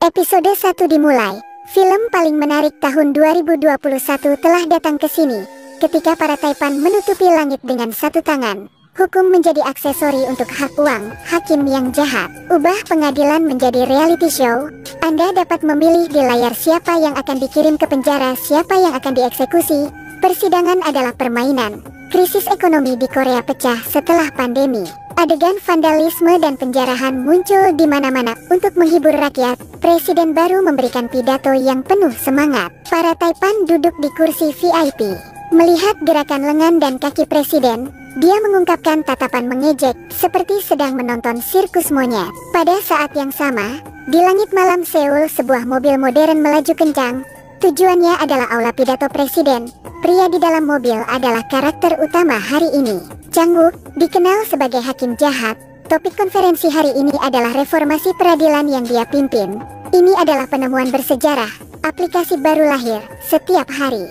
Episode 1 dimulai. Film paling menarik tahun 2021 telah datang ke sini. Ketika para taipan menutupi langit dengan satu tangan, hukum menjadi aksesori untuk hak uang, hakim yang jahat. Ubah pengadilan menjadi reality show. Anda dapat memilih di layar siapa yang akan dikirim ke penjara, siapa yang akan dieksekusi. Persidangan adalah permainan. Krisis ekonomi di Korea pecah setelah pandemi. Adegan vandalisme dan penjarahan muncul di mana-mana. Untuk menghibur rakyat, presiden baru memberikan pidato yang penuh semangat. Para taipan duduk di kursi VIP. Melihat gerakan lengan dan kaki presiden, dia mengungkapkan tatapan mengejek, seperti sedang menonton sirkus monyet. Pada saat yang sama, di langit malam Seoul sebuah mobil modern melaju kencang. Tujuannya adalah aula pidato presiden. Pria di dalam mobil adalah karakter utama hari ini. Chang-wook, dikenal sebagai hakim jahat. Topik konferensi hari ini adalah reformasi peradilan yang dia pimpin. Ini adalah penemuan bersejarah. Aplikasi baru lahir setiap hari.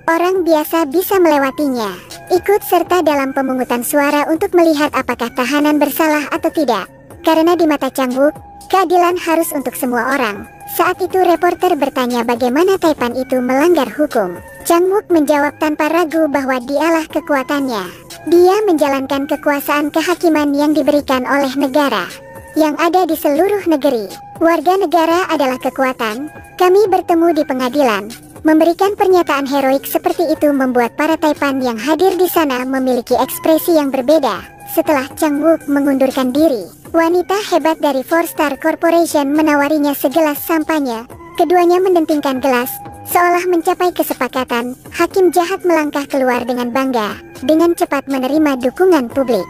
Orang biasa bisa melewatinya. Ikut serta dalam pemungutan suara untuk melihat apakah tahanan bersalah atau tidak. Karena di mata Chang-wook, keadilan harus untuk semua orang. Saat itu reporter bertanya bagaimana taipan itu melanggar hukum. Chang-wook menjawab tanpa ragu bahwa dialah kekuatannya. Dia menjalankan kekuasaan kehakiman yang diberikan oleh negara, yang ada di seluruh negeri. Warga negara adalah kekuatan. Kami bertemu di pengadilan. Memberikan pernyataan heroik seperti itu membuat para taipan yang hadir di sana memiliki ekspresi yang berbeda. Setelah Chang-wook mengundurkan diri, wanita hebat dari Four Star Corporation menawarinya segelas sampanye. Keduanya mendentingkan gelas, seolah mencapai kesepakatan. Hakim jahat melangkah keluar dengan bangga, dengan cepat menerima dukungan publik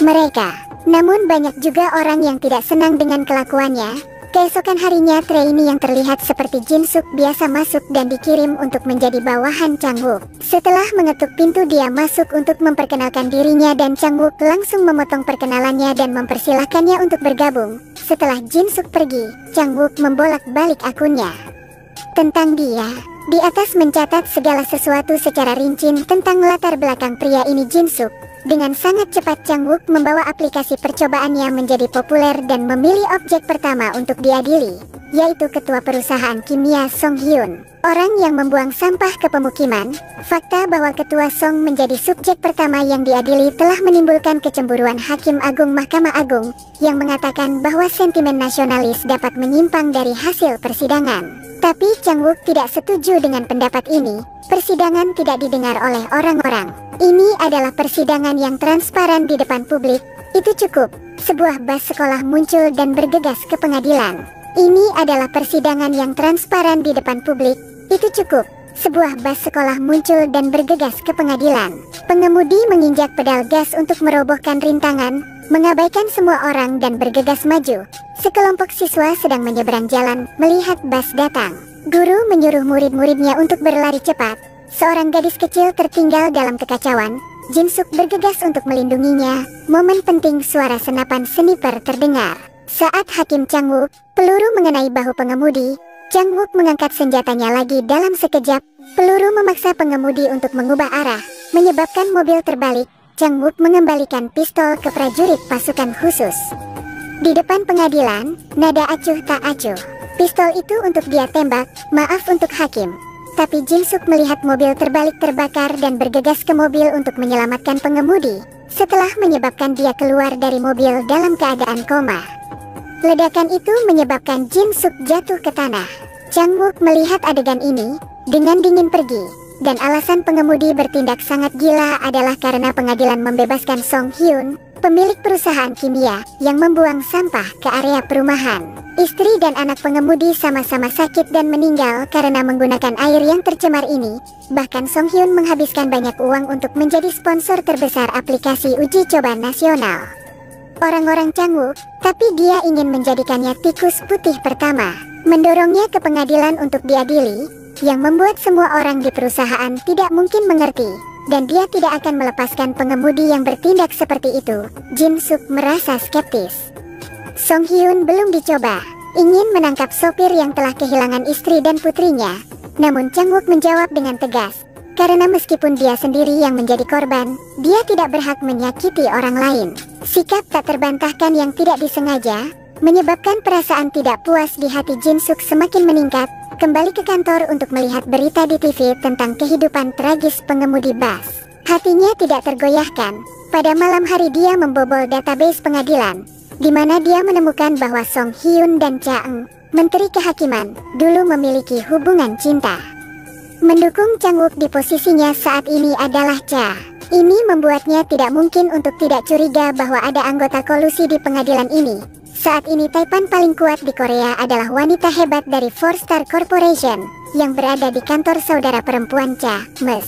mereka. Namun banyak juga orang yang tidak senang dengan kelakuannya. Keesokan harinya trainee yang terlihat seperti Jin-suk biasa masuk dan dikirim untuk menjadi bawahan Chang-wook. Setelah mengetuk pintu, dia masuk untuk memperkenalkan dirinya dan Chang-wook langsung memotong perkenalannya dan mempersilahkannya untuk bergabung. Setelah Jin-suk pergi, Chang-wook membolak-balik akunnya tentang dia. Di atas mencatat segala sesuatu secara rinci tentang latar belakang pria ini. Jin-suk dengan sangat cepat Chang-wook membawa aplikasi percobaannya menjadi populer dan memilih objek pertama untuk diadili, yaitu ketua perusahaan kimia Song Hyun, orang yang membuang sampah ke pemukiman. Fakta bahwa ketua Song menjadi subjek pertama yang diadili telah menimbulkan kecemburuan Hakim Agung Mahkamah Agung yang mengatakan bahwa sentimen nasionalis dapat menyimpang dari hasil persidangan. Tapi Chang-wook tidak setuju dengan pendapat ini. Persidangan tidak didengar oleh orang-orang. Ini adalah persidangan yang transparan di depan publik. Itu cukup. Sebuah bas sekolah muncul dan bergegas ke pengadilan. Ini adalah persidangan yang transparan di depan publik. Itu cukup. Sebuah bas sekolah muncul dan bergegas ke pengadilan. Pengemudi menginjak pedal gas untuk merobohkan rintangan, mengabaikan semua orang dan bergegas maju. Sekelompok siswa sedang menyeberang jalan melihat bas datang. Guru menyuruh murid-muridnya untuk berlari cepat. Seorang gadis kecil tertinggal dalam kekacauan. Jin-suk bergegas untuk melindunginya. Momen penting, suara senapan sniper terdengar. Saat Hakim Chang-wook, peluru mengenai bahu pengemudi. Chang-wook mengangkat senjatanya lagi dalam sekejap. Peluru memaksa pengemudi untuk mengubah arah, menyebabkan mobil terbalik. Chang-wook mengembalikan pistol ke prajurit pasukan khusus. Di depan pengadilan, nada acuh tak acuh. Pistol itu untuk dia tembak, maaf untuk hakim. Tapi Jin-suk melihat mobil terbalik terbakar dan bergegas ke mobil untuk menyelamatkan pengemudi. Setelah menyebabkan dia keluar dari mobil dalam keadaan koma. Ledakan itu menyebabkan Jin-suk jatuh ke tanah. Chang-wook melihat adegan ini, dengan dingin pergi. Dan alasan pengemudi bertindak sangat gila adalah karena pengadilan membebaskan Song Hyun, pemilik perusahaan kimia, yang membuang sampah ke area perumahan. Istri dan anak pengemudi sama-sama sakit dan meninggal karena menggunakan air yang tercemar ini. Bahkan Song Hyun menghabiskan banyak uang untuk menjadi sponsor terbesar aplikasi uji coba nasional. Orang-orang Chang-wook, tapi dia ingin menjadikannya tikus putih pertama. Mendorongnya ke pengadilan untuk diadili, yang membuat semua orang di perusahaan tidak mungkin mengerti. Dan dia tidak akan melepaskan pengemudi yang bertindak seperti itu. Jin-suk merasa skeptis. Song Hyun belum dicoba, ingin menangkap sopir yang telah kehilangan istri dan putrinya. Namun Chang-wook menjawab dengan tegas, karena meskipun dia sendiri yang menjadi korban, dia tidak berhak menyakiti orang lain. Sikap tak terbantahkan yang tidak disengaja, menyebabkan perasaan tidak puas di hati Jin Suk semakin meningkat. Kembali ke kantor untuk melihat berita di TV tentang kehidupan tragis pengemudi bus. Hatinya tidak tergoyahkan. Pada malam hari dia membobol database pengadilan, di mana dia menemukan bahwa Song Hyun dan Cha Eun, Menteri Kehakiman, dulu memiliki hubungan cinta. Mendukung Chang Wook di posisinya saat ini adalah Cha. Ini membuatnya tidak mungkin untuk tidak curiga bahwa ada anggota kolusi di pengadilan ini. Saat ini taipan paling kuat di Korea adalah wanita hebat dari Four Star Corporation yang berada di kantor saudara perempuan Cha, Mes.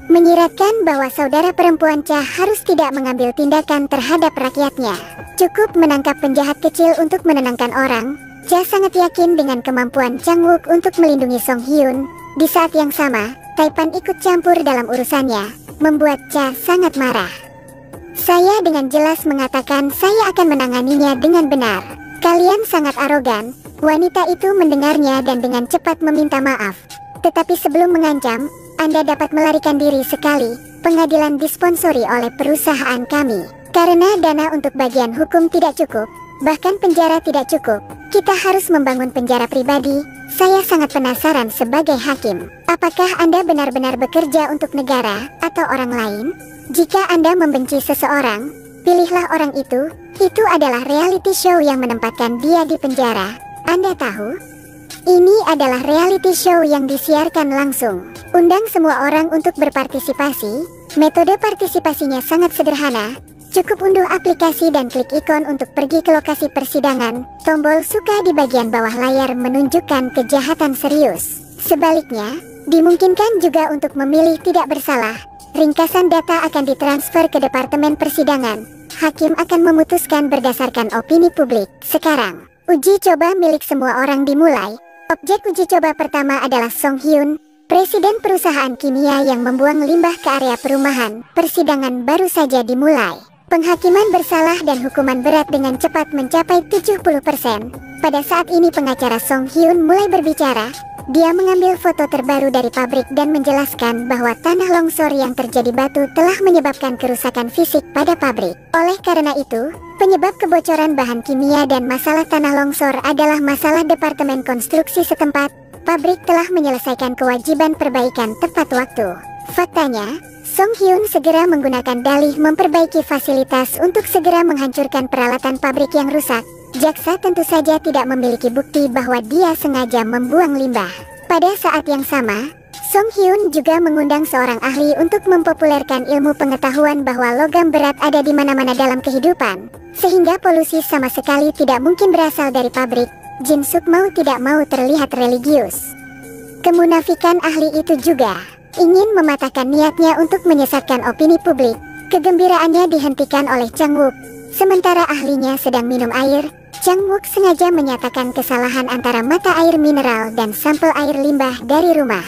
Menyiratkan bahwa saudara perempuan Cha harus tidak mengambil tindakan terhadap rakyatnya. Cukup menangkap penjahat kecil untuk menenangkan orang. Cha sangat yakin dengan kemampuan Chang Wook untuk melindungi Song Hyun. Di saat yang sama, Taipan ikut campur dalam urusannya, membuat Cha sangat marah. Saya dengan jelas mengatakan saya akan menanganinya dengan benar. Kalian sangat arogan. Wanita itu mendengarnya dan dengan cepat meminta maaf. Tetapi sebelum mengancam, Anda dapat melarikan diri sekali. Pengadilan disponsori oleh perusahaan kami. Karena dana untuk bagian hukum tidak cukup, bahkan penjara tidak cukup, kita harus membangun penjara pribadi. Saya sangat penasaran sebagai hakim. Apakah Anda benar-benar bekerja untuk negara atau orang lain? Jika Anda membenci seseorang, pilihlah orang itu. Itu adalah reality show yang menempatkan dia di penjara. Anda tahu? Ini adalah reality show yang disiarkan langsung. Undang semua orang untuk berpartisipasi. Metode partisipasinya sangat sederhana. Cukup unduh aplikasi dan klik ikon untuk pergi ke lokasi persidangan. Tombol suka di bagian bawah layar menunjukkan kejahatan serius. Sebaliknya, dimungkinkan juga untuk memilih tidak bersalah. Ringkasan data akan ditransfer ke Departemen Persidangan. Hakim akan memutuskan berdasarkan opini publik. Sekarang, uji coba milik semua orang dimulai. Objek uji coba pertama adalah Song Hyun, presiden perusahaan kimia yang membuang limbah ke area perumahan. Persidangan baru saja dimulai. Penghakiman bersalah dan hukuman berat dengan cepat mencapai 70%. Pada saat ini pengacara Song Hyun mulai berbicara. Dia mengambil foto terbaru dari pabrik dan menjelaskan bahwa tanah longsor yang terjadi batu telah menyebabkan kerusakan fisik pada pabrik. Oleh karena itu, penyebab kebocoran bahan kimia dan masalah tanah longsor adalah masalah Departemen Konstruksi setempat. Pabrik telah menyelesaikan kewajiban perbaikan tepat waktu. Faktanya, Song Hyun segera menggunakan dalih memperbaiki fasilitas untuk segera menghancurkan peralatan pabrik yang rusak. Jaksa tentu saja tidak memiliki bukti bahwa dia sengaja membuang limbah. Pada saat yang sama, Song Hyun juga mengundang seorang ahli untuk mempopulerkan ilmu pengetahuan bahwa logam berat ada di mana-mana dalam kehidupan, sehingga polusi sama sekali tidak mungkin berasal dari pabrik. Jin Suk mau tidak mau terlihat religius. Kemunafikan ahli itu juga ingin mematahkan niatnya untuk menyesatkan opini publik. Kegembiraannya dihentikan oleh Chang Wook. Sementara ahlinya sedang minum air, Chang Wook sengaja menyatakan kesalahan antara mata air mineral dan sampel air limbah dari rumah.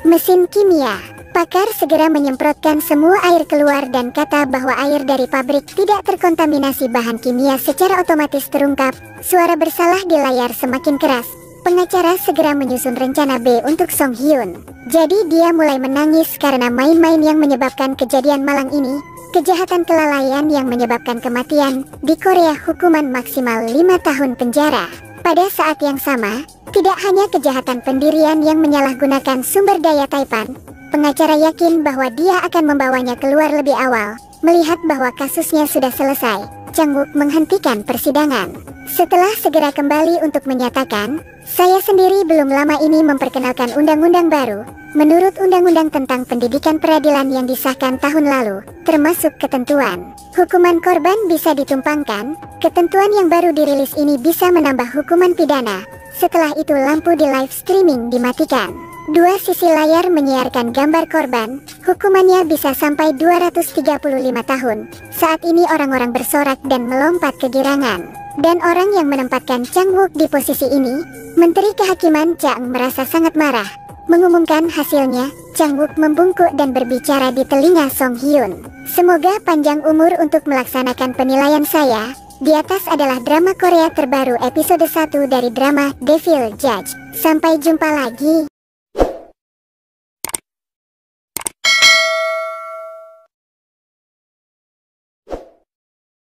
Mesin kimia. Pakar segera menyemprotkan semua air keluar dan kata bahwa air dari pabrik tidak terkontaminasi bahan kimia secara otomatis terungkap. Suara bersalah di layar semakin keras. Pengacara segera menyusun rencana B untuk Song Hyun. Jadi dia mulai menangis karena main-main yang menyebabkan kejadian malang ini. Kejahatan kelalaian yang menyebabkan kematian. Di Korea hukuman maksimal 5 tahun penjara. Pada saat yang sama, tidak hanya kejahatan pendirian yang menyalahgunakan sumber daya Taipan. Pengacara yakin bahwa dia akan membawanya keluar lebih awal. Melihat bahwa kasusnya sudah selesai, Chang Wook menghentikan persidangan. Setelah segera kembali untuk menyatakan, saya sendiri belum lama ini memperkenalkan undang-undang baru. Menurut undang-undang tentang pendidikan peradilan yang disahkan tahun lalu, termasuk ketentuan hukuman korban bisa ditumpangkan. Ketentuan yang baru dirilis ini bisa menambah hukuman pidana. Setelah itu lampu di live streaming dimatikan. Dua sisi layar menyiarkan gambar korban. Hukumannya bisa sampai 235 tahun. Saat ini orang-orang bersorak dan melompat kegirangan. Dan orang yang menempatkan Chang Wook di posisi ini, Menteri Kehakiman Cha Eun, merasa sangat marah. Mengumumkan hasilnya, Chang Wook membungkuk dan berbicara di telinga Song Hyun. Semoga panjang umur untuk melaksanakan penilaian saya. Di atas adalah drama Korea terbaru episode 1 dari drama Devil Judge. Sampai jumpa lagi.